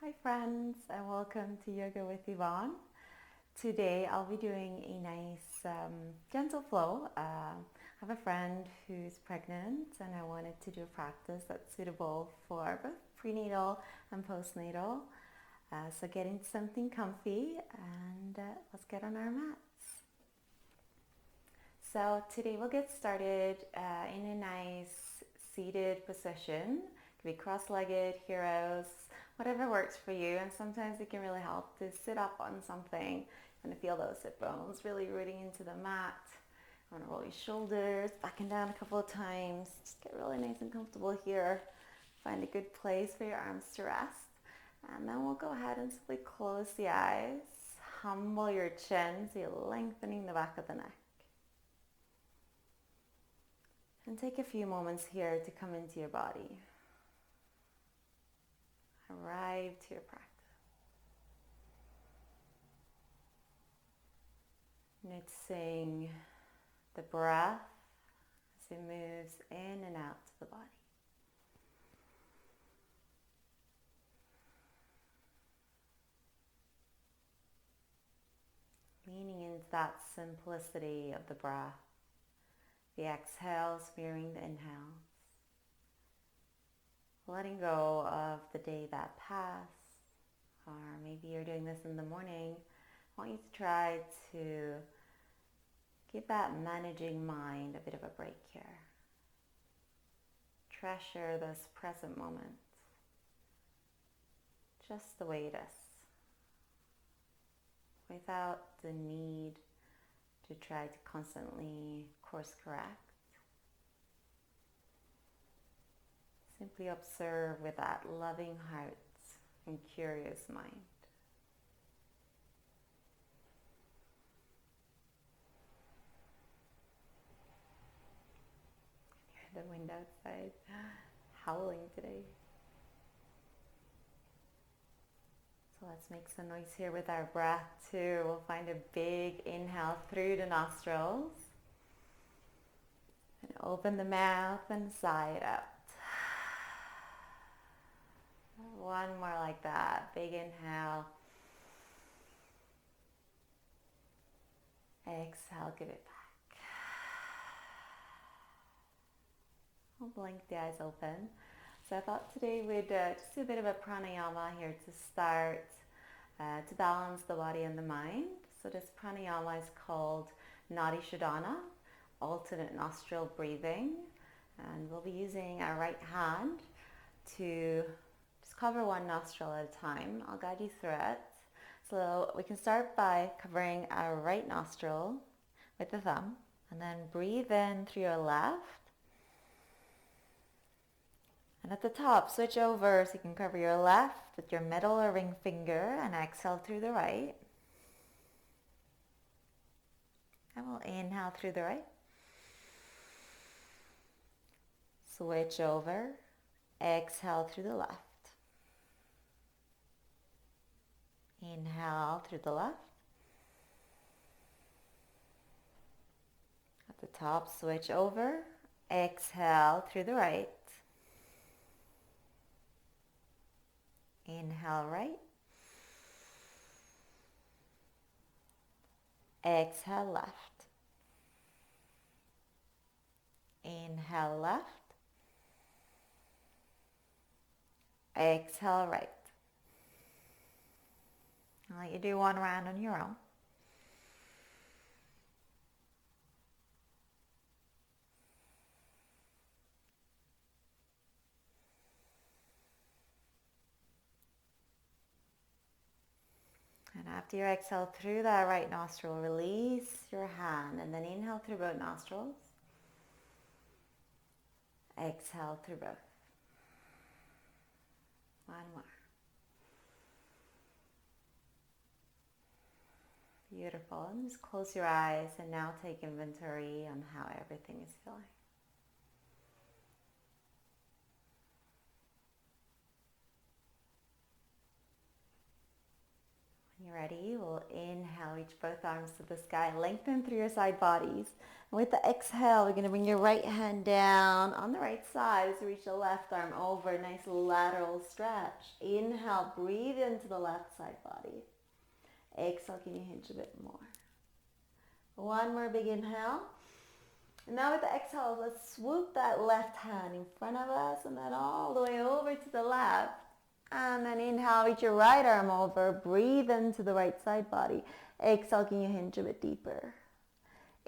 Hi friends, and welcome to Yoga with Yvonne. Today I'll be doing a nice gentle flow. I have a friend who's pregnant and I wanted to do a practice that's suitable for both prenatal and postnatal. So get into something comfy and let's get on our mats. So today we'll get started in a nice seated position. It could be cross-legged, heroes, whatever works for you. And sometimes it can really help to sit up on something and to feel those hip bones really rooting into the mat. You want to roll your shoulders back and down a couple of times. Just get really nice and comfortable here. Find a good place for your arms to rest. And then we'll go ahead and simply close the eyes. Humble your chin so you're lengthening the back of the neck. And take a few moments here to come into your body. Arrive to your practice. Noticing the breath as it moves in and out to the body. Leaning into that simplicity of the breath. The exhales mirroring the inhales. Letting go of the day that passed. Or maybe you're doing this in the morning. I want you to try to give that managing mind a bit of a break here. Treasure this present moment. Just the way it is. Without the need to try to constantly course correct. Simply observe with that loving heart and curious mind. Hear the wind outside howling today. So let's make some noise here with our breath too. We'll find a big inhale through the nostrils. And open the mouth and sigh it out. One more like that. Big inhale. Exhale, give it back. I'll blink the eyes open. So I thought today we'd just do a bit of a pranayama here to start, to balance the body and the mind. So this pranayama is called Nadi Shodhana, alternate nostril breathing. And we'll be using our right hand to just cover one nostril at a time. I'll guide you through it. So we can start by covering our right nostril with the thumb and then breathe in through your left. And at the top, switch over so you can cover your left with your middle or ring finger and exhale through the right. And we'll inhale through the right. Switch over, exhale through the left. Inhale through the left. At the top, switch over, exhale through the right. Inhale right. Exhale left. Inhale left. Exhale right. I'll let you do one round on your own. And after you exhale through that right nostril, release your hand and then inhale through both nostrils. Exhale through both. One more. Beautiful. And just close your eyes and now take inventory on how everything is feeling. When you're ready, we'll inhale, reach both arms to the sky, lengthen through your side bodies. And with the exhale, we're going to bring your right hand down on the right side as you reach the left arm over, nice lateral stretch. Inhale, breathe into the left side body. Exhale, can you hinge a bit more? One more big inhale. And now with the exhale, let's swoop that left hand in front of us and then all the way over to the left. And then inhale, reach your right arm over, breathe into the right side body. Exhale, can you hinge a bit deeper?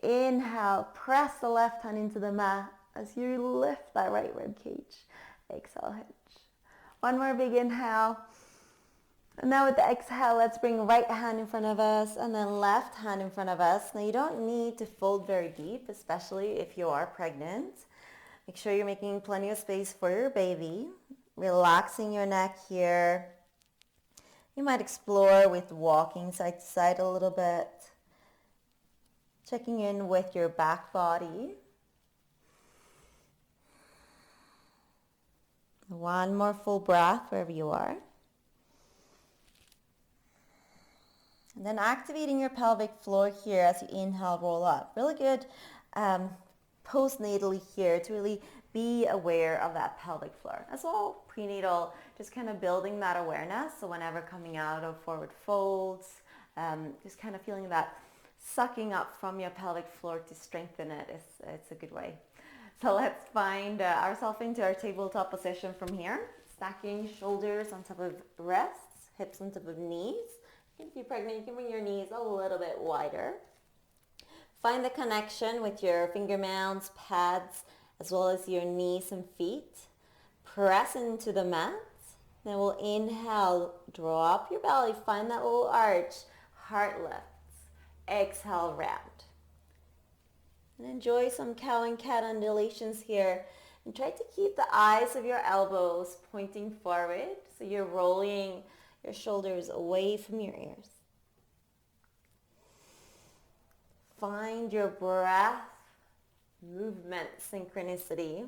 Inhale, press the left hand into the mat as you lift that right rib cage. Exhale, hinge. One more big inhale. And now with the exhale, let's bring right hand in front of us and then left hand in front of us. Now you don't need to fold very deep, especially if you are pregnant. Make sure you're making plenty of space for your baby. Relaxing your neck here. You might explore with walking side to side a little bit. Checking in with your back body. One more full breath wherever you are. And then activating your pelvic floor here as you inhale, roll up. Really good postnatally here to really be aware of that pelvic floor. As well, prenatal, just kind of building that awareness. So whenever coming out of forward folds, just kind of feeling that sucking up from your pelvic floor to strengthen it. It's a good way. So let's find ourselves into our tabletop position from here. Stacking shoulders on top of wrists, hips on top of knees. If you're pregnant, you can bring your knees a little bit wider. Find the connection with your finger mounds, pads, as well as your knees and feet. Press into the mat. Then we'll inhale, drop your belly, find that little arch, heart lifts. Exhale, round. And enjoy some cow and cat undulations here. And try to keep the eyes of your elbows pointing forward. So you're rolling your shoulders away from your ears. Find your breath, movement, synchronicity.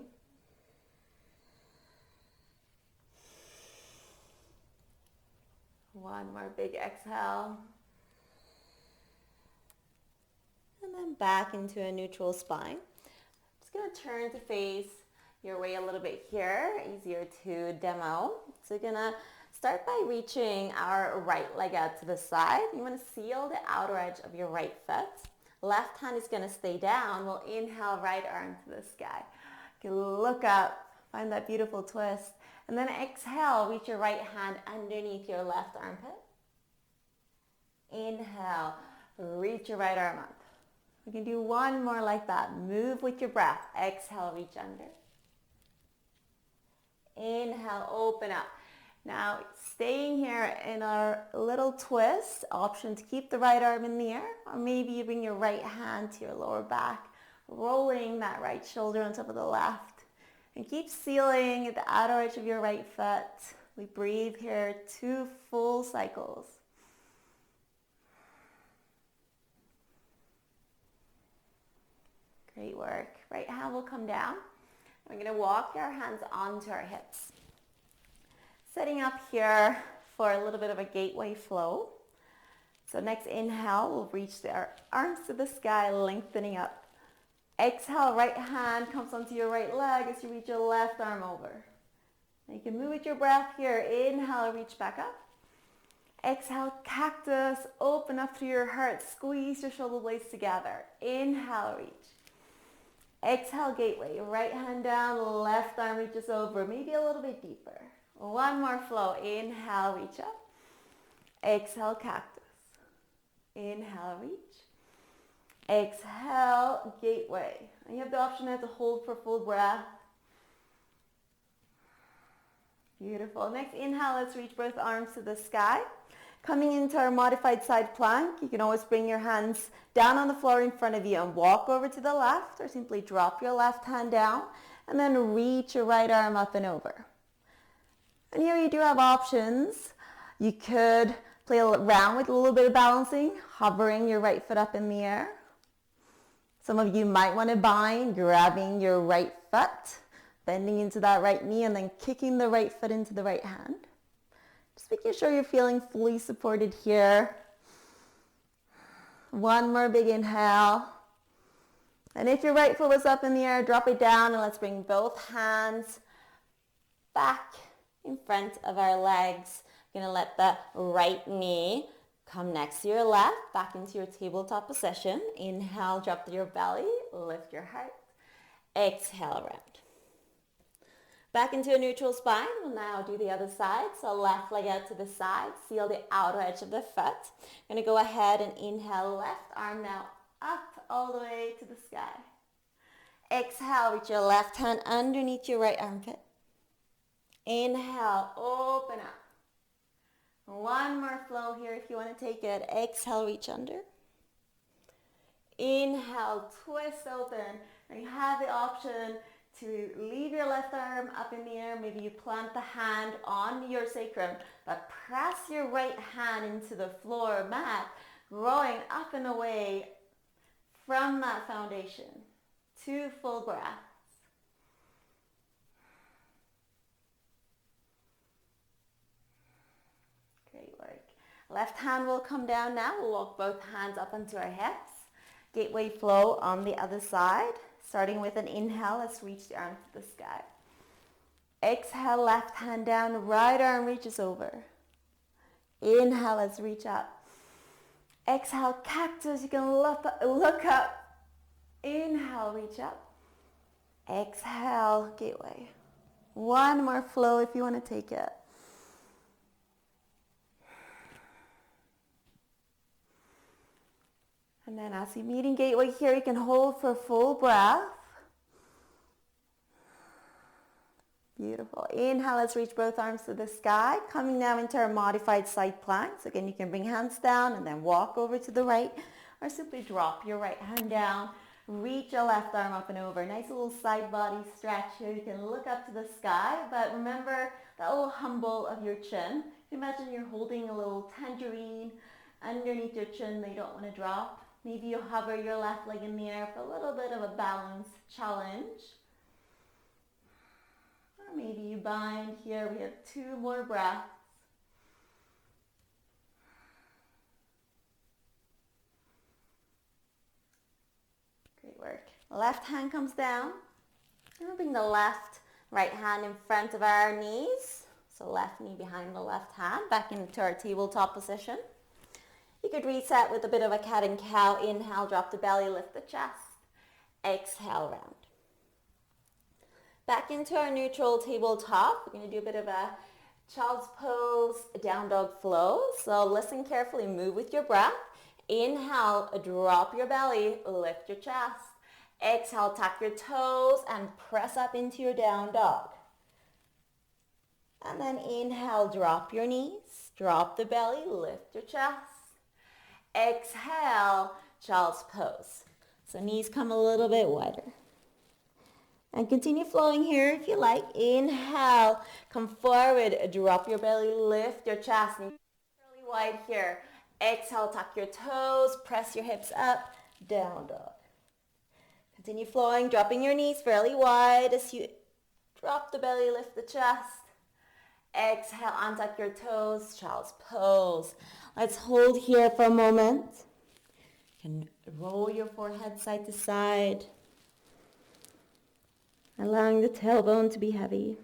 One more big exhale. And then back into a neutral spine. Just going to turn to face your way a little bit here. Easier to demo. So you're going to start by reaching our right leg out to the side. You want to seal the outer edge of your right foot. Left hand is going to stay down. We'll inhale, right arm to the sky. You can look up, find that beautiful twist. And then exhale, reach your right hand underneath your left armpit. Inhale, reach your right arm up. We can do one more like that. Move with your breath. Exhale, reach under. Inhale, open up. Now, staying here in our little twist, option to keep the right arm in the air, or maybe you bring your right hand to your lower back, rolling that right shoulder on top of the left. And keep sealing at the outer edge of your right foot. We breathe here 2 full cycles. Great work. Right hand will come down. We're going to walk our hands onto our hips. Setting up here for a little bit of a gateway flow. So next inhale, we'll reach our arms to the sky, lengthening up. Exhale, right hand comes onto your right leg as you reach your left arm over. Now you can move with your breath here. Inhale, reach back up. Exhale, cactus, open up through your heart. Squeeze your shoulder blades together. Inhale, reach. Exhale, gateway. Right hand down, left arm reaches over. Maybe a little bit deeper. One more flow. Inhale, reach up. Exhale, cactus. Inhale, reach. Exhale, gateway. And you have the option now to hold for full breath. Beautiful. Next inhale, let's reach both arms to the sky. Coming into our modified side plank, you can always bring your hands down on the floor in front of you and walk over to the left, or simply drop your left hand down and then reach your right arm up and over. And here you do have options. You could play around with a little bit of balancing, hovering your right foot up in the air. Some of you might want to bind, grabbing your right foot, bending into that right knee, and then kicking the right foot into the right hand. Just making sure you're feeling fully supported here. One more big inhale. And if your right foot was up in the air, drop it down and let's bring both hands back in front of our legs. You're gonna let the right knee come next to your left, back into your tabletop position. Inhale, drop to your belly, lift your heart. Exhale, round. Back into a neutral spine. We'll now do the other side. So left leg out to the side, seal the outer edge of the foot. Gonna go ahead and inhale, left arm now up all the way to the sky. Exhale, reach your left hand underneath your right armpit. Inhale, open up. One more flow here if you want to take it. Exhale, reach under. Inhale, twist open. Now you have the option to leave your left arm up in the air. Maybe you plant the hand on your sacrum, but press your right hand into the floor mat, growing up and away from that foundation. 2 full breaths. Great work. Left hand will come down now. We'll walk both hands up onto our hips. Gateway flow on the other side. Starting with an inhale, let's reach the arms to the sky. Exhale, left hand down, right arm reaches over. Inhale, let's reach up. Exhale, cactus, you can look up. Inhale, reach up. Exhale, gateway. One more flow if you want to take it. And then as you meet in gateway here, you can hold for a full breath. Beautiful. Inhale, let's reach both arms to the sky. Coming now into our modified side plank. So again, you can bring hands down and then walk over to the right, or simply drop your right hand down. Reach your left arm up and over. Nice little side body stretch here. You can look up to the sky, but remember that little humble of your chin. Imagine you're holding a little tangerine underneath your chin that you don't want to drop. Maybe you hover your left leg in the air for a little bit of a balance challenge. Or maybe you bind here. We have 2 more breaths. Great work. Left hand comes down. And we'll bring the right hand in front of our knees. So left knee behind the left hand, back into our tabletop position. You could reset with a bit of a cat and cow. Inhale, drop the belly, lift the chest. Exhale, round. Back into our neutral tabletop. We're going to do a bit of a child's pose, down dog flow. So listen carefully, move with your breath. Inhale, drop your belly, lift your chest. Exhale, tuck your toes and press up into your down dog. And then inhale, drop your knees, drop the belly, lift your chest. Exhale, child's pose. So knees come a little bit wider. And continue flowing here if you like. Inhale, come forward, drop your belly, lift your chest. And really wide here. Exhale, tuck your toes, press your hips up, down dog. Continue flowing, dropping your knees fairly wide as you drop the belly, lift the chest. Exhale, untuck your toes, child's pose. Let's hold here for a moment. You can roll your forehead side to side, allowing the tailbone to be heavy.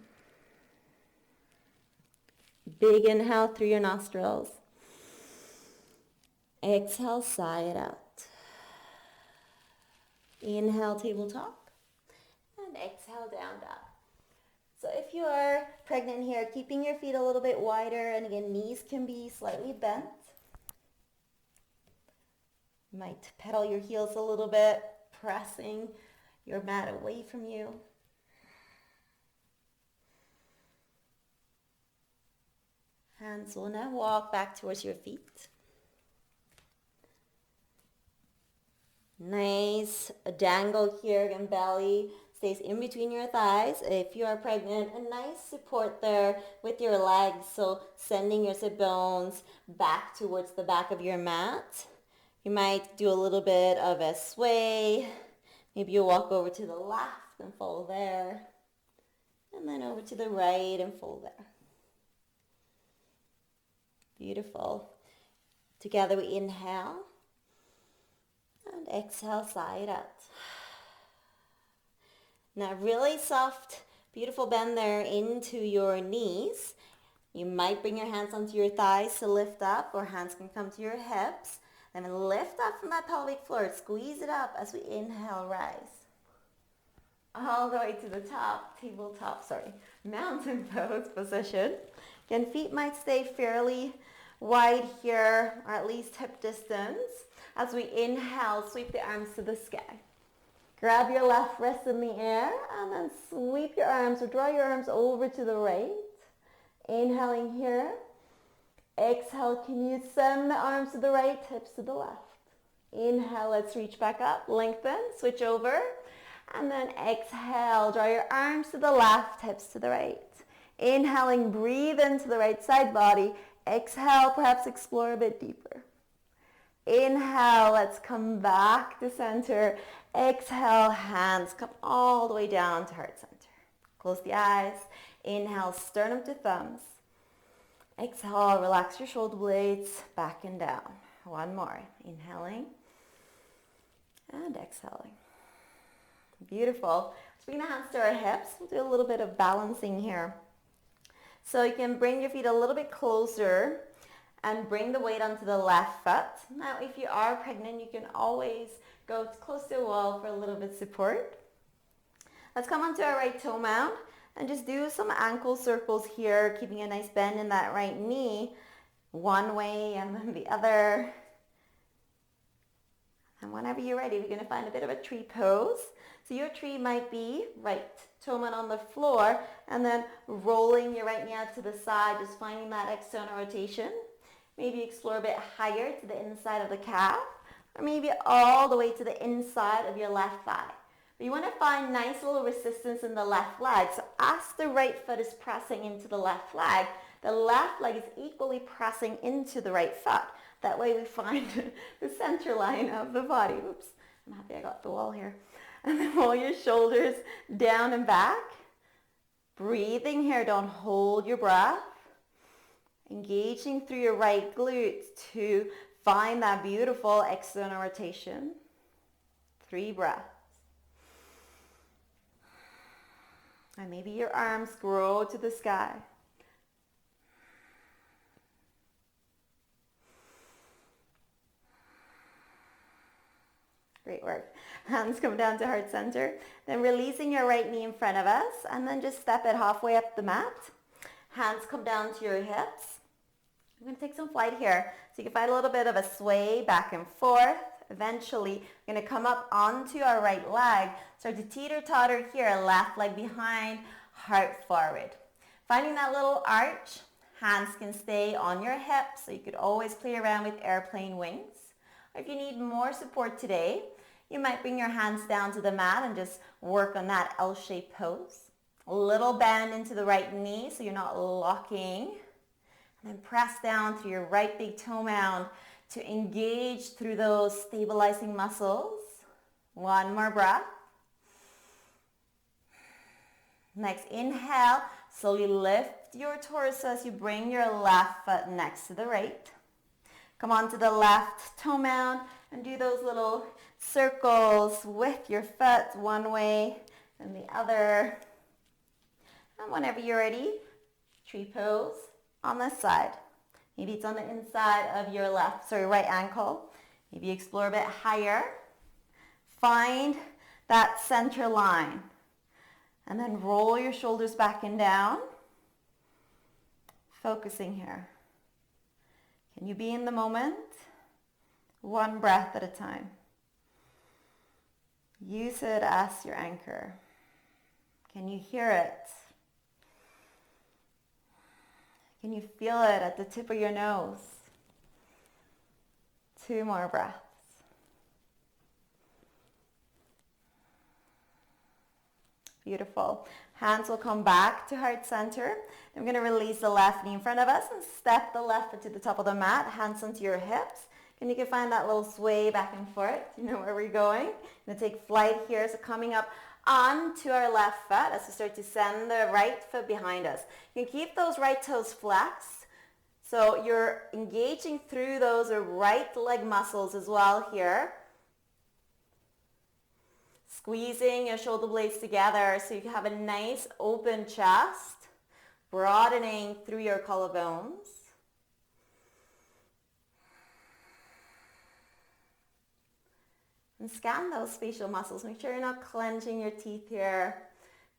Big inhale through your nostrils. Exhale, sigh it out. Inhale, tabletop, and exhale, down dog. So if you are pregnant here, keeping your feet a little bit wider, and again, knees can be slightly bent. You might pedal your heels a little bit, pressing your mat away from you. Hands will now walk back towards your feet. Nice dangle here, again, belly stays in between your thighs. If you are pregnant, a nice support there with your legs. So sending your sit bones back towards the back of your mat. You might do a little bit of a sway. Maybe you'll walk over to the left and fold there. And then over to the right and fold there. Beautiful. Together we inhale. And exhale, sigh it out. Now really soft, beautiful bend there into your knees. You might bring your hands onto your thighs to lift up, or hands can come to your hips. Then lift up from that pelvic floor. Squeeze it up as we inhale, rise. All the way to the top, mountain pose position. Again, feet might stay fairly wide here, or at least hip distance. As we inhale, sweep the arms to the sky. Grab your left wrist in the air and then sweep your arms or draw your arms over to the right. Inhaling here. Exhale, can you send the arms to the right, hips to the left. Inhale, let's reach back up, lengthen, switch over. And then exhale, draw your arms to the left, hips to the right. Inhaling, breathe into the right side body. Exhale, perhaps explore a bit deeper. Inhale, let's come back to center. Exhale, hands come all the way down to heart center. Close the eyes. Inhale, sternum to thumbs. Exhale, relax your shoulder blades, back and down. One more. Inhaling and exhaling. Beautiful. Let's bring the hands to our hips. We'll do a little bit of balancing here. So you can bring your feet a little bit closer and bring the weight onto the left foot. Now, if you are pregnant, you can always go close to a wall for a little bit of support. Let's come onto our right toe mound and just do some ankle circles here, keeping a nice bend in that right knee. One way and then the other. And whenever you're ready, we're going to find a bit of a tree pose. So your tree might be right toe mat on the floor and then rolling your right knee out to the side, just finding that external rotation. Maybe explore a bit higher to the inside of the calf, or maybe all the way to the inside of your left thigh. But you want to find nice little resistance in the left leg. So as the right foot is pressing into the left leg is equally pressing into the right foot. That way we find the center line of the body. Oops, I'm happy I got the wall here. And then roll your shoulders down and back. Breathing here, don't hold your breath. Engaging through your right glutes to find that beautiful external rotation. 3 breaths. And maybe your arms grow to the sky. Great work. Hands come down to heart center. Then releasing your right knee in front of us. And then just step it halfway up the mat. Hands come down to your hips. I'm going to take some flight here. So you can find a little bit of a sway back and forth. Eventually, we're going to come up onto our right leg. Start to teeter-totter here. Left leg behind, heart forward. Finding that little arch. Hands can stay on your hips. So you could always play around with airplane wings. Or if you need more support today, you might bring your hands down to the mat and just work on that L-shaped pose. A little bend into the right knee so you're not locking. And then press down through your right big toe mound to engage through those stabilizing muscles. One more breath. Next, inhale. Slowly lift your torso as you bring your left foot next to the right. Come onto the left toe mound and do those little circles with your foot one way and the other. And whenever you're ready, tree pose on this side. Maybe it's on the inside of your right ankle. Maybe explore a bit higher. Find that center line. And then roll your shoulders back and down. Focusing here. Can you be in the moment? One breath at a time. Use it as your anchor. Can you hear it? Can you feel it at the tip of your nose? 2 more breaths. Beautiful. Hands will come back to heart center. Then we're going to release the left knee in front of us and step the left foot to the top of the mat. Hands onto your hips. And you can find that little sway back and forth. You know where we're going. Going to take flight here. So coming up onto our left foot as we start to send the right foot behind us. You can keep those right toes flexed. So you're engaging through those right leg muscles as well here. Squeezing your shoulder blades together so you can have a nice open chest, broadening through your collarbones. And scan those facial muscles. Make sure you're not clenching your teeth here.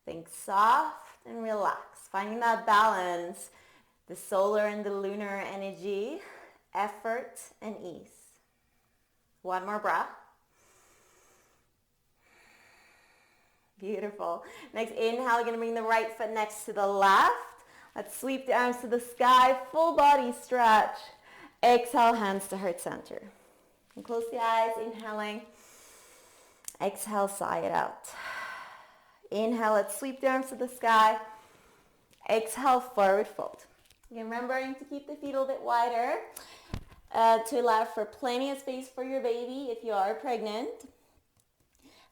Think soft and relaxed. Finding that balance, the solar and the lunar energy, effort and ease. One more breath. Beautiful. Next inhale, you're going to bring the right foot next to the left. Let's sweep the arms to the sky, full body stretch. Exhale, hands to heart center. And close the eyes, inhaling. Exhale, sigh it out. Inhale, let's sweep the arms to the sky. Exhale, forward fold. Again, remembering to keep the feet a little bit wider to allow for plenty of space for your baby if you are pregnant.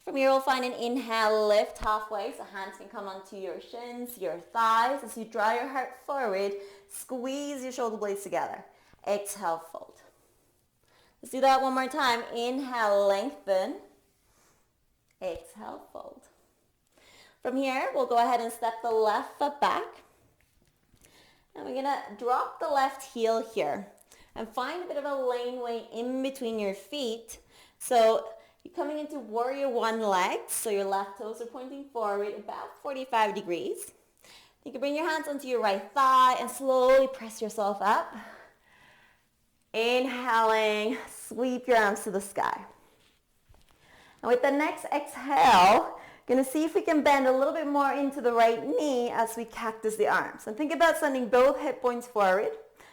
From here, we'll find an inhale, lift halfway, so hands can come onto your shins, your thighs. As you draw your heart forward, squeeze your shoulder blades together. Exhale, fold. Let's do that one more time. Inhale, lengthen. Exhale, fold. From here, we'll go ahead and step the left foot back. And we're going to drop the left heel here and find a bit of a laneway in between your feet. So you're coming into warrior one leg, so your left toes are pointing forward about 45 degrees. You can bring your hands onto your right thigh and slowly press yourself up. Inhaling, sweep your arms to the sky. And with the next exhale, going to see if we can bend a little bit more into the right knee as we cactus the arms. And think about sending both hip points forward.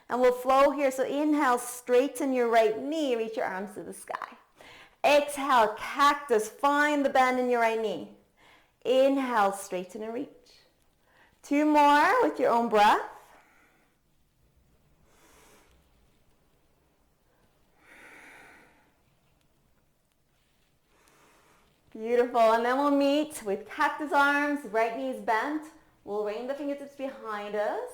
And we'll flow here. So inhale, straighten your right knee, reach your arms to the sky. Exhale, cactus, find the bend in your right knee. Inhale, straighten and reach. Two more with your own breath. Beautiful, and then we'll meet with cactus arms, right knees bent. We'll bring the fingertips behind us,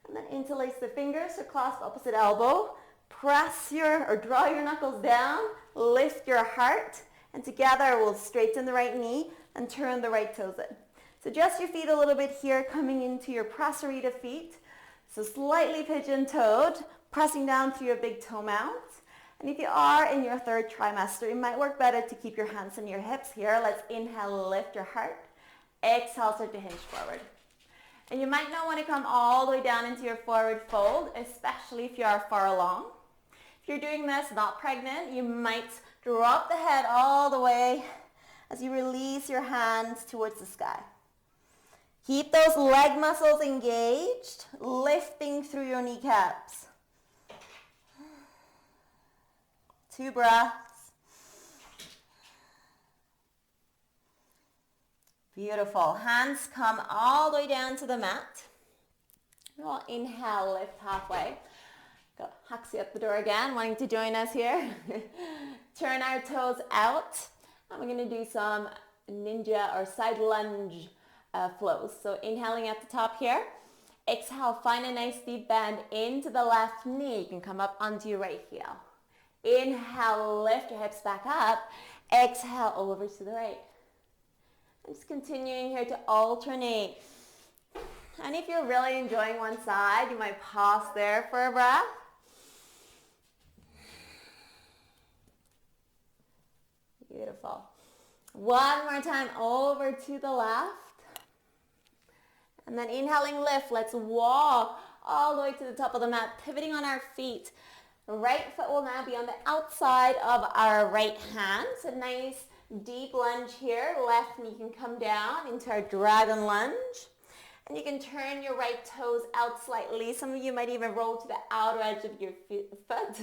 and then interlace the fingers or clasp opposite elbow. Press or draw your knuckles down, lift your heart, and together we'll straighten the right knee and turn the right toes in. So adjust your feet a little bit here, coming into your prasarita feet. So slightly pigeon-toed, pressing down through your big toe mount. And if you are in your third trimester, it might work better to keep your hands on your hips here. Let's inhale, lift your heart. Exhale, start to hinge forward. And you might not want to come all the way down into your forward fold, especially if you are far along. If you're doing this not pregnant, you might drop the head all the way as you release your hands towards the sky. Keep those leg muscles engaged, lifting through your kneecaps. 2 breaths. Beautiful. Hands come all the way down to the mat. We'll inhale, lift halfway. Got Haxie at the door again, wanting to join us here. Turn our toes out. And we're going to do some ninja or side lunge flows. So inhaling at the top here. Exhale, find a nice deep bend into the left knee. You can come up onto your right heel. Inhale, lift your hips back up. Exhale, over to the right. I'm just continuing here to alternate. And if you're really enjoying one side, you might pause there for a breath. Beautiful. One more time, over to the left. And then inhaling, lift. Let's walk all the way to the top of the mat, pivoting on our feet. Right foot will now be on the outside of our right hand. So nice deep lunge here. Left knee can come down into our dragon lunge. And you can turn your right toes out slightly. Some of you might even roll to the outer edge of your foot.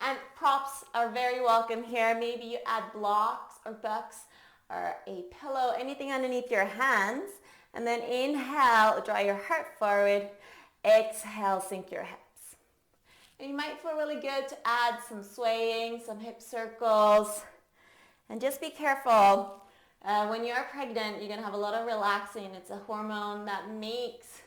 And props are very welcome here. Maybe you add blocks or books or a pillow, anything underneath your hands. And then inhale, draw your heart forward. Exhale, sink your hips. And you might feel really good to add some swaying, some hip circles. And just be careful. When you're pregnant, you're going to have a lot of relaxing. It's a hormone that makes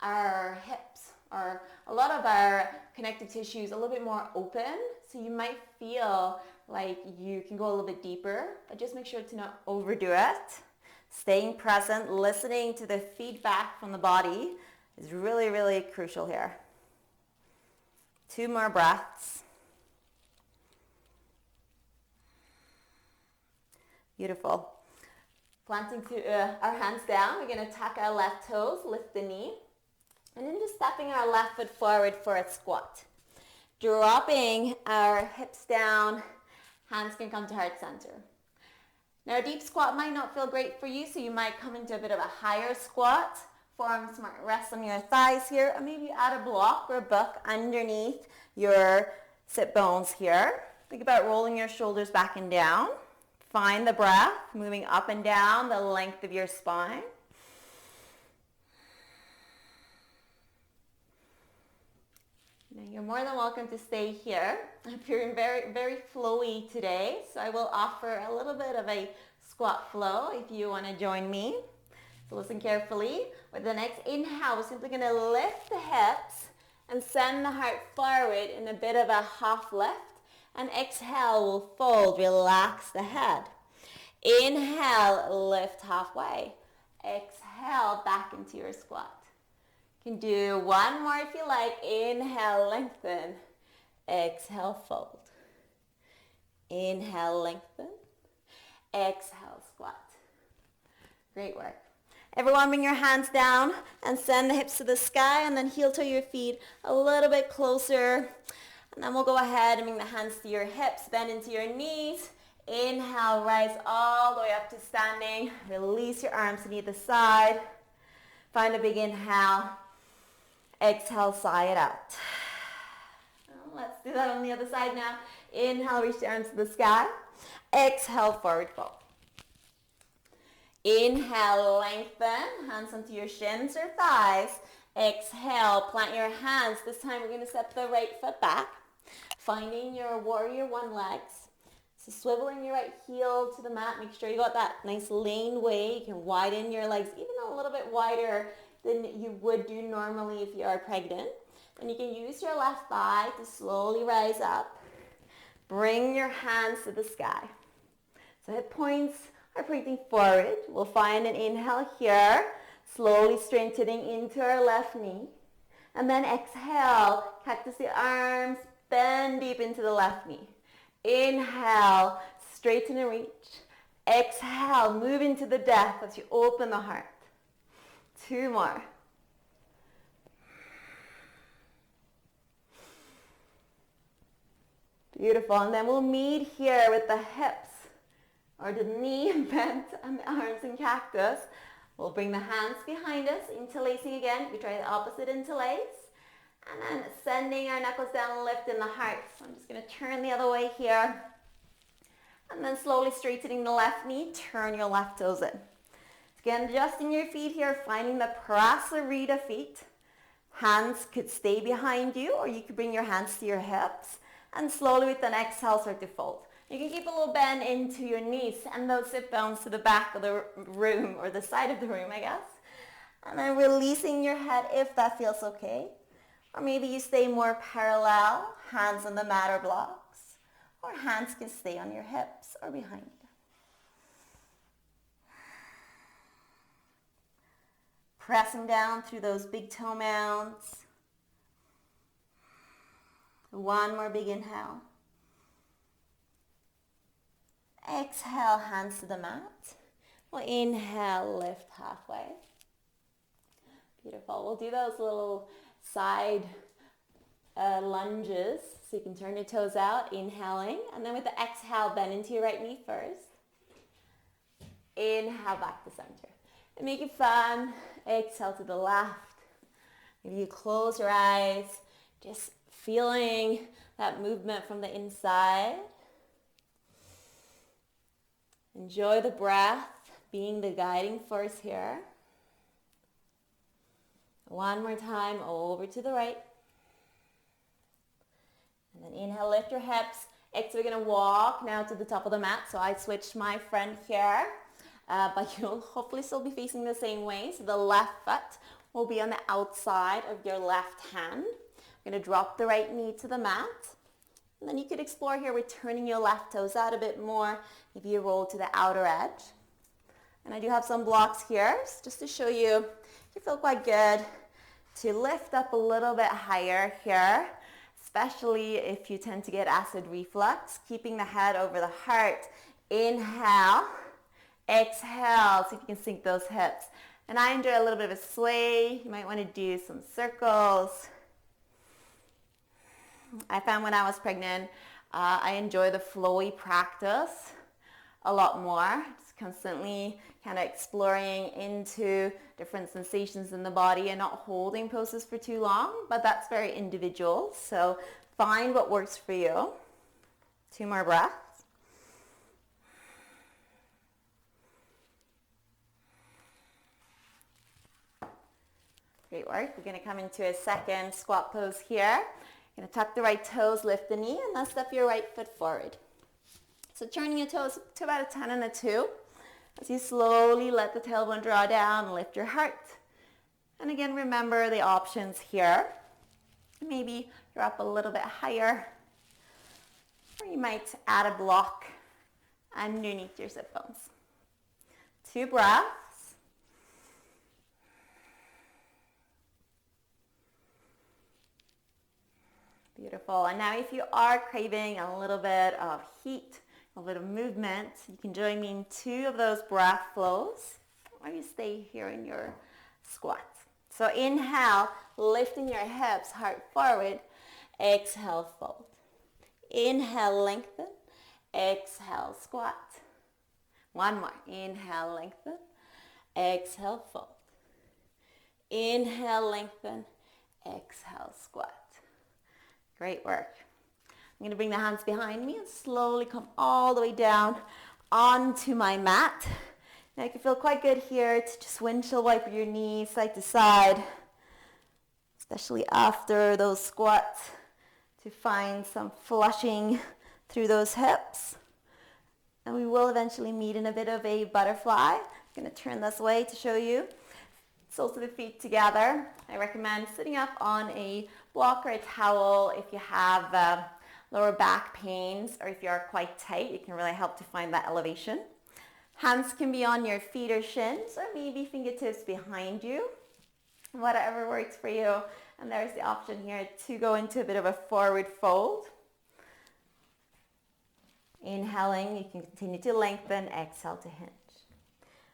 our hips or a lot of our connective tissues a little bit more open. So you might feel like you can go a little bit deeper, but just make sure to not overdo it. Staying present, listening to the feedback from the body is really, really crucial here. 2 more breaths. Beautiful. Planting our hands down, we're going to tuck our left toes, lift the knee, and then just stepping our left foot forward for a squat. Dropping our hips down, hands can come to heart center. Now a deep squat might not feel great for you, so you might come into a bit of a higher squat. Forearms might rest on your thighs here, or maybe add a block or a book underneath your sit bones here. Think about rolling your shoulders back and down. Find the breath, moving up and down the length of your spine. Now you're more than welcome to stay here. I'm feeling very, very flowy today, so I will offer a little bit of a squat flow if you want to join me. So listen carefully. With the next inhale, we're simply going to lift the hips and send the heart forward in a bit of a half lift. And exhale, we'll fold, relax the head. Inhale, lift halfway. Exhale, back into your squat. You can do one more if you like. Inhale, lengthen. Exhale, fold. Inhale, lengthen. Exhale, squat. Great work. Everyone, bring your hands down and send the hips to the sky, and then heel toe your feet a little bit closer. And then we'll go ahead and bring the hands to your hips, bend into your knees. Inhale, rise all the way up to standing. Release your arms to either side. Find a big inhale. Exhale, sigh it out. Let's do that on the other side now. Inhale, reach the arms to the sky. Exhale, forward fold. Inhale, lengthen. Hands onto your shins or thighs. Exhale, plant your hands. This time we're going to step the right foot back. Finding your warrior one legs. So swiveling your right heel to the mat. Make sure you got that nice lane way. You can widen your legs even a little bit wider than you would do normally if you are pregnant. And you can use your left thigh to slowly rise up. Bring your hands to the sky. So hip points are pointing forward. We'll find an inhale here. Slowly strengthening into our left knee. And then exhale, cactus the arms, bend deep into the left knee. Inhale, straighten and reach. Exhale, move into the depth as you open the heart. 2 more. Beautiful. And then we'll meet here with the hips or the knee bent and the arms in cactus. We'll bring the hands behind us, interlacing again. We try the opposite interlace. And then sending our knuckles down, lifting the heart. So I'm just going to turn the other way here. And then slowly straightening the left knee, turn your left toes in. Again, adjusting your feet here, finding the Prasarita feet. Hands could stay behind you, or you could bring your hands to your hips. And slowly with an exhale, start to fold. You can keep a little bend into your knees, and those sit bones to the back of the room, or the side of the room, I guess. And then releasing your head if that feels okay. Or maybe you stay more parallel, hands on the mat or blocks. Or hands can stay on your hips or behind you. Pressing down through those big toe mounds. One more big inhale. Exhale, hands to the mat. We'll inhale, lift halfway. Beautiful. We'll do those little side lunges. So you can turn your toes out, inhaling. And then with the exhale, bend into your right knee first. Inhale, back to center. And make it fun. Exhale to the left. Maybe you close your eyes, just feeling that movement from the inside. Enjoy the breath, being the guiding force here. One more time, over to the right. And then inhale, lift your hips. Exhale, we're going to walk now to the top of the mat. So I switched my friend here, but you'll hopefully still be facing the same way. So the left foot will be on the outside of your left hand. We're going to drop the right knee to the mat. And then you could explore here with turning your left toes out a bit more. Maybe you roll to the outer edge. And I do have some blocks here, just to show you, you feel quite good to lift up a little bit higher here, especially if you tend to get acid reflux, keeping the head over the heart. Inhale, exhale, see if you can sink those hips. And I enjoy a little bit of a sway. You might want to do some circles. I found when I was pregnant, I enjoy the flowy practice a lot more. Just constantly kind of exploring into different sensations in the body and not holding poses for too long, but that's very individual. So find what works for you. 2 more breaths. Great work. We're going to come into a second squat pose here. You're going to tuck the right toes, lift the knee, and then step your right foot forward. So turning your toes to about a 10 and a 2. As you slowly let the tailbone draw down, lift your heart. And again, remember the options here. Maybe you're up a little bit higher, or you might add a block underneath your sit bones. 2 breaths. Beautiful. And now if you are craving a little bit of heat, a little bit of movement, you can join me in 2 of those breath flows, or you stay here in your squat. So inhale, lifting your hips, heart forward. Exhale, fold. Inhale, lengthen. Exhale, squat. 1 more. Inhale, lengthen. Exhale, fold. Inhale, lengthen. Exhale, squat. Great work. I'm going to bring the hands behind me and slowly come all the way down onto my mat. Now you can feel quite good here to just windshield wiper your knees side to side, especially after those squats, to find some flushing through those hips. And we will eventually meet in a bit of a butterfly. I'm going to turn this way to show you. Soles of the feet together. I recommend sitting up on a block or a towel if you have lower back pains, or if you are quite tight, it can really help to find that elevation. Hands can be on your feet or shins, or maybe fingertips behind you. Whatever works for you. And there's the option here to go into a bit of a forward fold. Inhaling, you can continue to lengthen, exhale to hinge.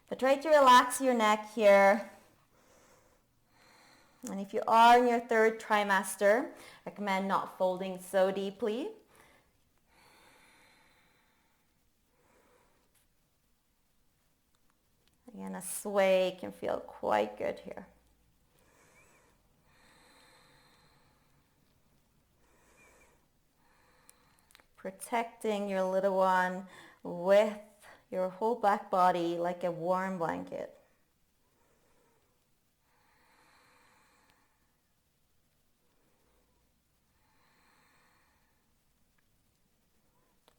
But try to relax your neck here. And if you are in your 3rd trimester, recommend not folding so deeply. Again, a sway can feel quite good here. Protecting your little one with your whole back body like a warm blanket.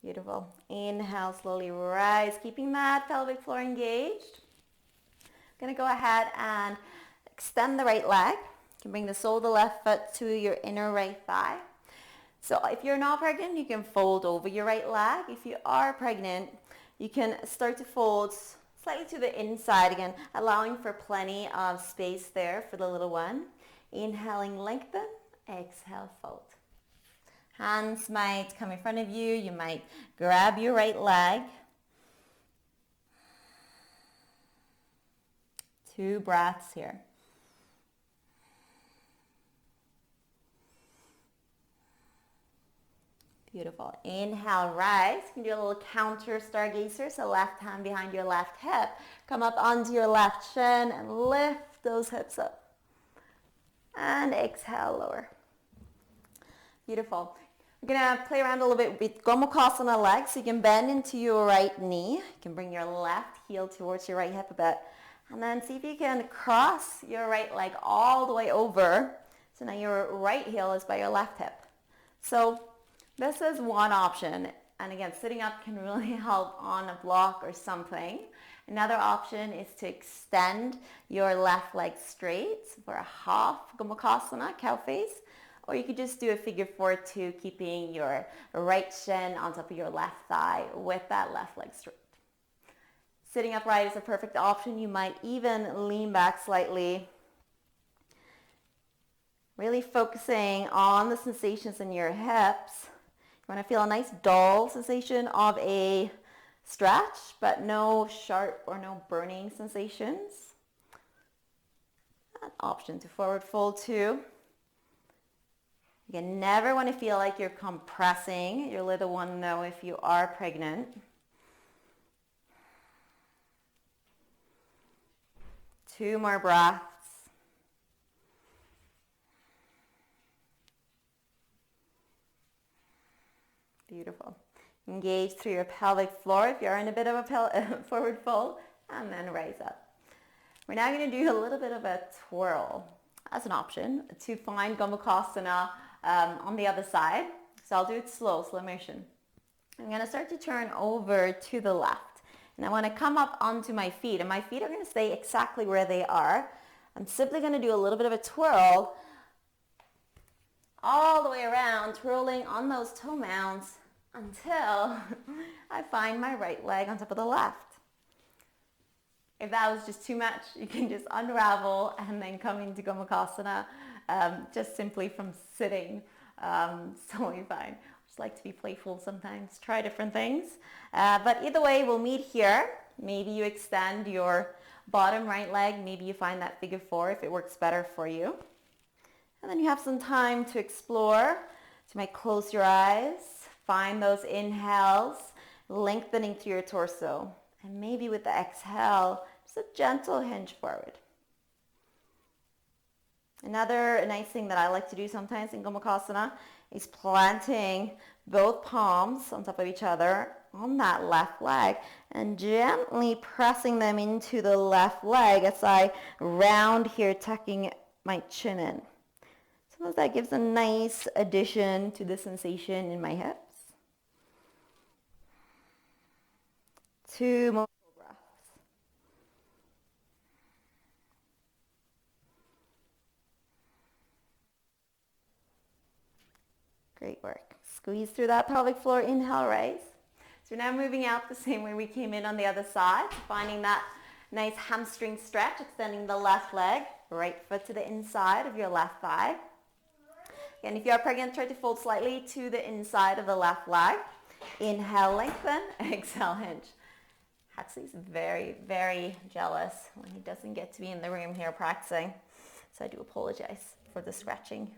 Beautiful. Inhale, slowly rise, keeping that pelvic floor engaged. I'm going to go ahead and extend the right leg. You can bring the sole of the left foot to your inner right thigh. So if you're not pregnant, you can fold over your right leg. If you are pregnant, you can start to fold slightly to the inside again, allowing for plenty of space there for the little one. Inhaling, lengthen. Exhale, fold. Hands might come in front of you. You might grab your right leg. 2 breaths here. Beautiful. Inhale, rise. You can do a little counter stargazer. So left hand behind your left hip. Come up onto your left shin and lift those hips up. And exhale, lower. Beautiful. We're going to play around a little bit with Gomukhasana legs. So you can bend into your right knee. You can bring your left heel towards your right hip a bit. And then see if you can cross your right leg all the way over. So now your right heel is by your left hip. So this is one option. And again, sitting up can really help on a block or something. Another option is to extend your left leg straight for a half Gomukhasana, cow face. or you could just do a figure four too, keeping your right shin on top of your left thigh with that left leg straight. Sitting upright is a perfect option. You might even lean back slightly. Really focusing on the sensations in your hips. You want to feel a nice dull sensation of a stretch, but no sharp or no burning sensations. An option to forward fold too. You never want to feel like you're compressing your little one, though, if you are pregnant. Two more breaths. Beautiful. Engage through your pelvic floor if you're in a bit of a forward fold, and then rise up. We're now going to do a little bit of a twirl as an option to find Gomukhasana on the other side. So I'll do it slow motion. I'm going to start to turn over to the left. And I want to come up onto my feet. And my feet are going to stay exactly where they are. I'm simply going to do a little bit of a twirl all the way around, twirling on those toe mounds until I find my right leg on top of the left. If that was just too much, you can just unravel and then come into Gomukhasana just simply from sitting. Totally fine. Just like to be playful sometimes, try different things. But either way, we'll meet here. Maybe you extend your bottom right leg. Maybe you find that figure four if it works better for you. And then you have some time to explore. So you might close your eyes, find those inhales, lengthening through your torso. And maybe with the exhale, just a gentle hinge forward. Another nice thing that I like to do sometimes in Gomukhasana is planting both palms on top of each other on that left leg and gently pressing them into the left leg as I round here, tucking my chin in. So that gives a nice addition to the sensation in my hips. Two more breaths. Great work. Squeeze through that pelvic floor. Inhale, rise. So we're now moving out the same way we came in on the other side, finding that nice hamstring stretch, extending the left leg, right foot to the inside of your left thigh. And if you are pregnant, try to fold slightly to the inside of the left leg. Inhale, lengthen. Exhale, hinge. Huxley's very, very jealous when he doesn't get to be in the room here practicing. So I do apologize for the scratching.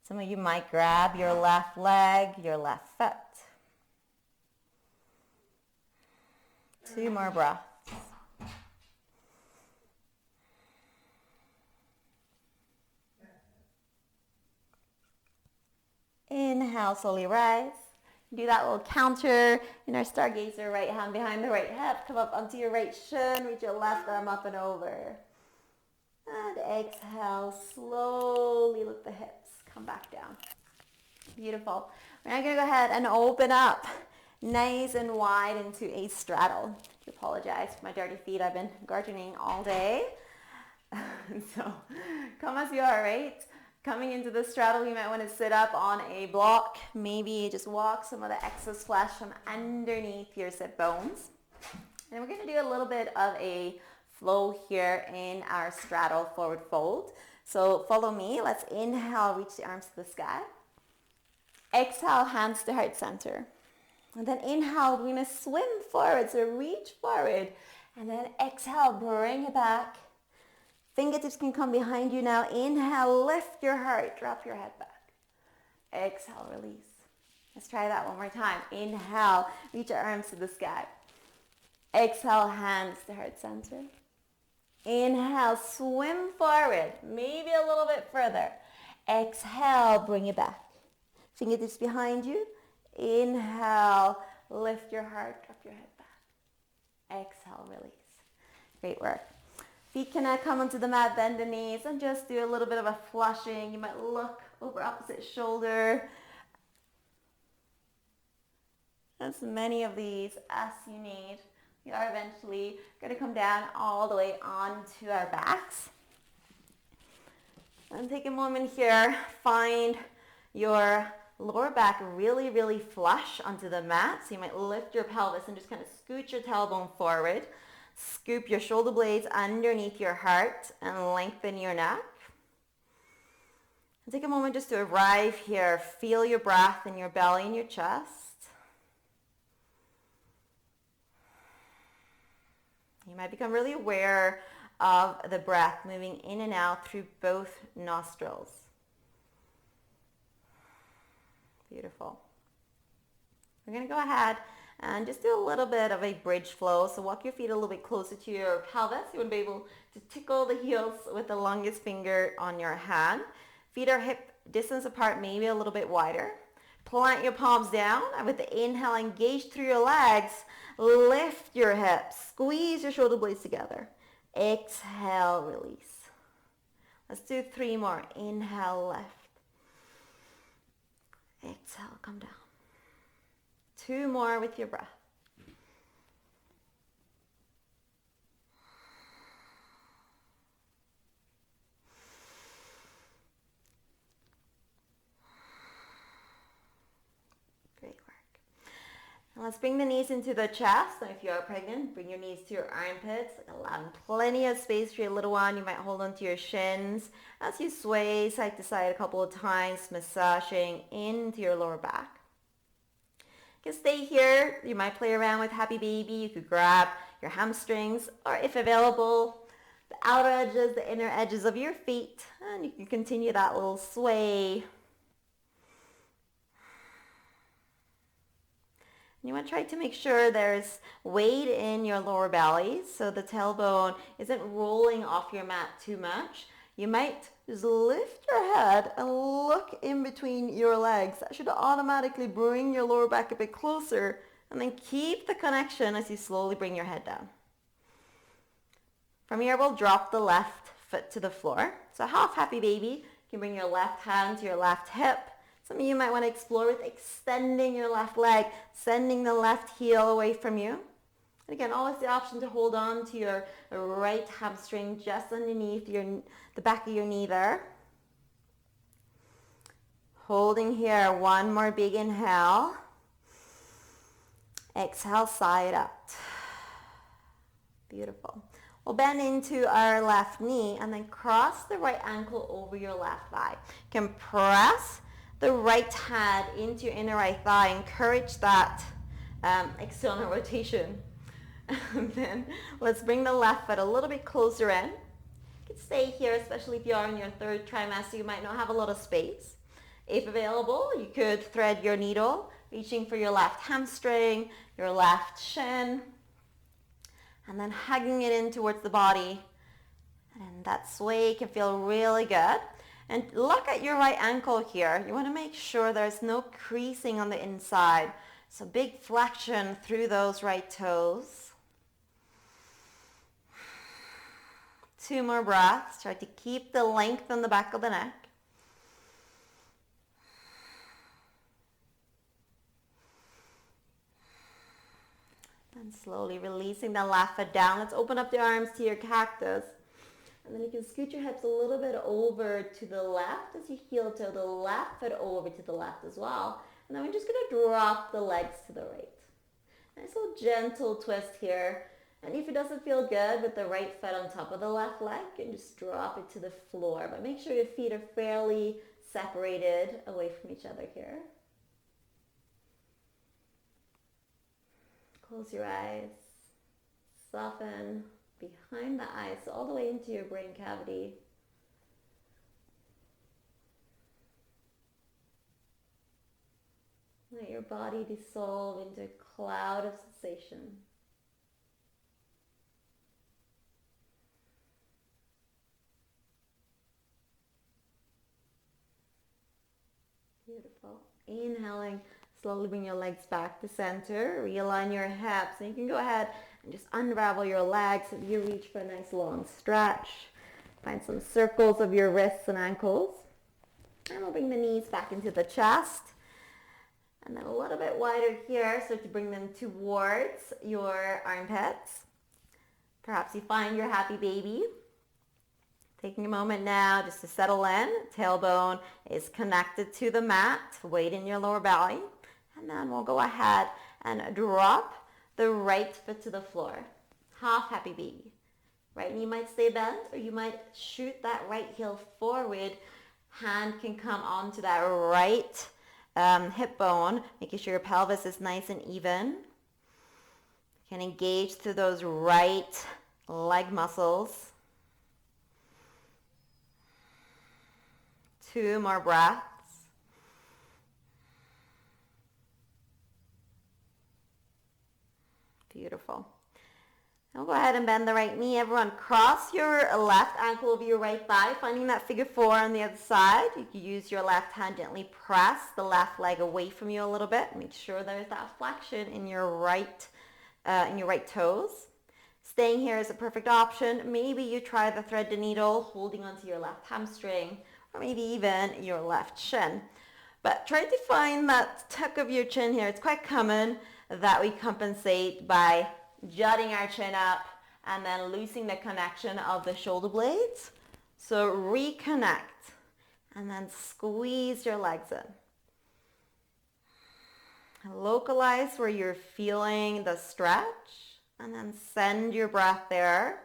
Some of you might grab your left leg, your left foot. Two more breaths. Inhale, slowly rise. Do that little counter in our stargazer, right hand behind the right hip. Come up onto your right shin, reach your left arm up and over. And exhale, slowly lift the hips. Come back down. Beautiful. We're now going to go ahead and open up nice and wide into a straddle. I apologize for my dirty feet. I've been gardening all day. So come as you are, right? Coming into the straddle, you might want to sit up on a block. Maybe just walk some of the excess flesh from underneath your sit bones. And we're going to do a little bit of a flow here in our straddle forward fold. So follow me. Let's inhale, reach the arms to the sky. Exhale, hands to heart center. And then inhale, we're going to swim forward. So reach forward. And then exhale, bring it back. Fingertips can come behind you now. Inhale, lift your heart, drop your head back. Exhale, release. Let's try that one more time. Inhale, reach your arms to the sky. Exhale, hands to heart center. Inhale, swim forward, maybe a little bit further. Exhale, bring it back. Fingertips behind you. Inhale, lift your heart, drop your head back. Exhale, release. Great work. Feet can come onto the mat, bend the knees, and just do a little bit of a flushing. You might look over opposite shoulder. As many of these as you need. We are eventually going to come down all the way onto our backs. And take a moment here, find your lower back really, really flush onto the mat. So you might lift your pelvis and just kind of scoot your tailbone forward. Scoop your shoulder blades underneath your heart and lengthen your neck. And take a moment just to arrive here. Feel your breath in your belly and your chest. You might become really aware of the breath moving in and out through both nostrils. Beautiful. We're going to go ahead and just do a little bit of a bridge flow. So walk your feet a little bit closer to your pelvis. You want to be able to tickle the heels with the longest finger on your hand. Feet are hip distance apart, maybe a little bit wider. Plant your palms down, and with the inhale, engage through your legs. Lift your hips. Squeeze your shoulder blades together. Exhale, release. Let's do 3 more. Inhale, lift. Exhale, come down. 2 more with your breath. Great work. Now let's bring the knees into the chest. And if you are pregnant, bring your knees to your armpits, allowing plenty of space for your little one. You might hold onto your shins as you sway side to side a couple of times, massaging into your lower back. You can stay here. You might play around with Happy Baby. You could grab your hamstrings, or if available, the outer edges, the inner edges of your feet, and you can continue that little sway. You want to try to make sure there's weight in your lower belly so the tailbone isn't rolling off your mat too much. You might just lift your head and look in between your legs. That should automatically bring your lower back a bit closer, and then keep the connection as you slowly bring your head down. From here, we'll drop the left foot to the floor. So half Happy Baby. You can bring your left hand to your left hip. Some of you might want to explore with extending your left leg, sending the left heel away from you. And again, always the option to hold on to your right hamstring just underneath the back of your knee there. Holding here, 1 more big inhale. Exhale, side out. Beautiful. We'll bend into our left knee and then cross the right ankle over your left thigh. You can press the right hand into your inner right thigh. Encourage that external rotation. And then let's bring the left foot a little bit closer in. You can stay here, especially if you are in your 3rd trimester. You might not have a lot of space. If available, you could thread your needle, reaching for your left hamstring, your left shin, and then hugging it in towards the body. And that sway can feel really good. And look at your right ankle here. You want to make sure there's no creasing on the inside. So big flexion through those right toes. 2 more breaths. Try to keep the length on the back of the neck. And slowly releasing the left foot down. Let's open up the arms to your cactus. And then you can scoot your hips a little bit over to the left as you heel toe the left foot over to the left as well. And then we're just going to drop the legs to the right. Nice little gentle twist here. And if it doesn't feel good with the right foot on top of the left leg, you can just drop it to the floor. But make sure your feet are fairly separated away from each other here. Close your eyes. Soften behind the eyes, all the way into your brain cavity. Let your body dissolve into a cloud of sensation. Beautiful. Inhaling, slowly bring your legs back to center. Realign your hips. And you can go ahead and just unravel your legs so you reach for a nice long stretch. Find some circles of your wrists and ankles. And we'll bring the knees back into the chest. And then a little bit wider here, so to bring them towards your armpits. Perhaps you find your happy baby. Taking a moment now just to settle in. Tailbone is connected to the mat, weight in your lower belly. And then we'll go ahead and drop the right foot to the floor. Half happy baby. Right knee might stay bent, or you might shoot that right heel forward. Hand can come onto that right hip bone, making sure your pelvis is nice and even. You can engage through those right leg muscles. 2 more breaths. Beautiful. Now go ahead and bend the right knee. Everyone, cross your left ankle over your right thigh, finding that figure 4 on the other side. You can use your left hand, gently press the left leg away from you a little bit. Make sure there's that flexion in your right toes. Staying here is a perfect option. Maybe you try the thread the needle, holding onto your left hamstring, or maybe even your left shin. But try to find that tuck of your chin here. It's quite common that we compensate by jutting our chin up and then losing the connection of the shoulder blades. So reconnect and then squeeze your legs in. Localize where you're feeling the stretch and then send your breath there.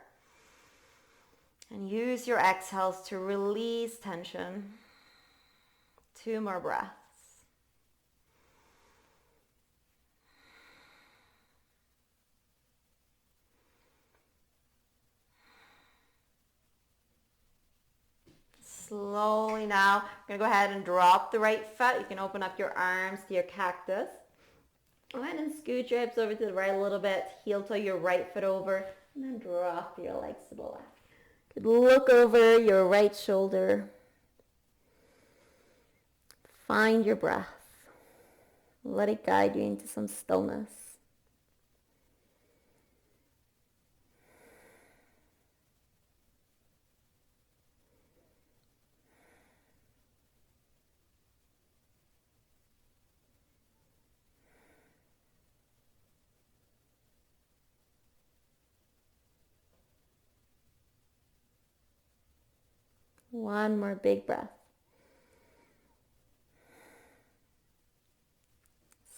And use your exhales to release tension. 2 more breaths. Slowly now, I'm going to go ahead and drop the right foot. You can open up your arms to your cactus. Go ahead and scoot your hips over to the right a little bit. Heel toe your right foot over, and then drop your legs to the left. Good. Look over your right shoulder. Find your breath. Let it guide you into some stillness. One more big breath.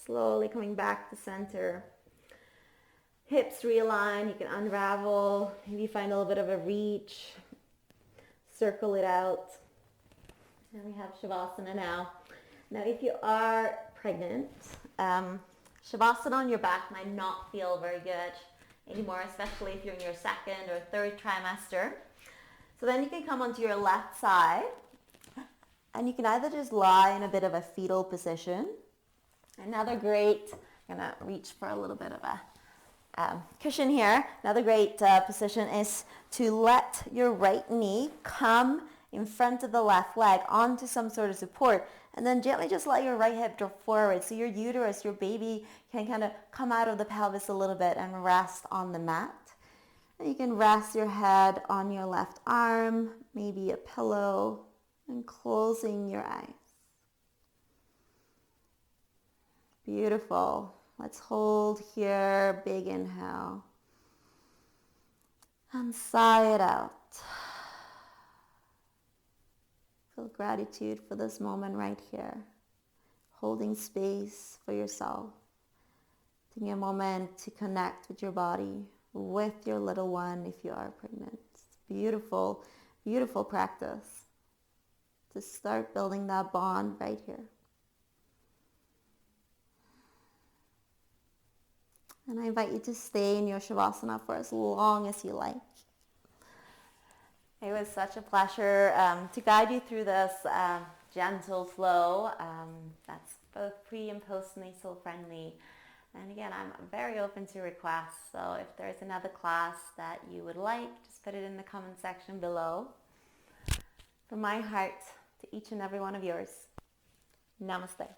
Slowly coming back to center. Hips realign. You can unravel. Maybe find a little bit of a reach. Circle it out. And we have Shavasana now. Now, if you are pregnant, Shavasana on your back might not feel very good anymore, especially if you're in your 2nd or 3rd trimester. So then you can come onto your left side, and you can either just lie in a bit of a fetal position. Another great, I'm going to reach for a little bit of a cushion here. Another great position is to let your right knee come in front of the left leg onto some sort of support, and then gently just let your right hip drop forward so your uterus, your baby, can kind of come out of the pelvis a little bit and rest on the mat. And you can rest your head on your left arm, maybe a pillow, and closing your eyes. Beautiful. Let's hold here. Big inhale. And sigh it out. Feel gratitude for this moment right here. Holding space for yourself. Taking a moment to connect with your body, with your little one if you are pregnant. It's beautiful, beautiful practice to start building that bond right here. And I invite you to stay in your Shavasana for as long as you like. It was such a pleasure to guide you through this gentle flow that's both pre and postnatal friendly. And again, I'm very open to requests, so if there's another class that you would like, just put it in the comment section below. From my heart to each and every one of yours, namaste.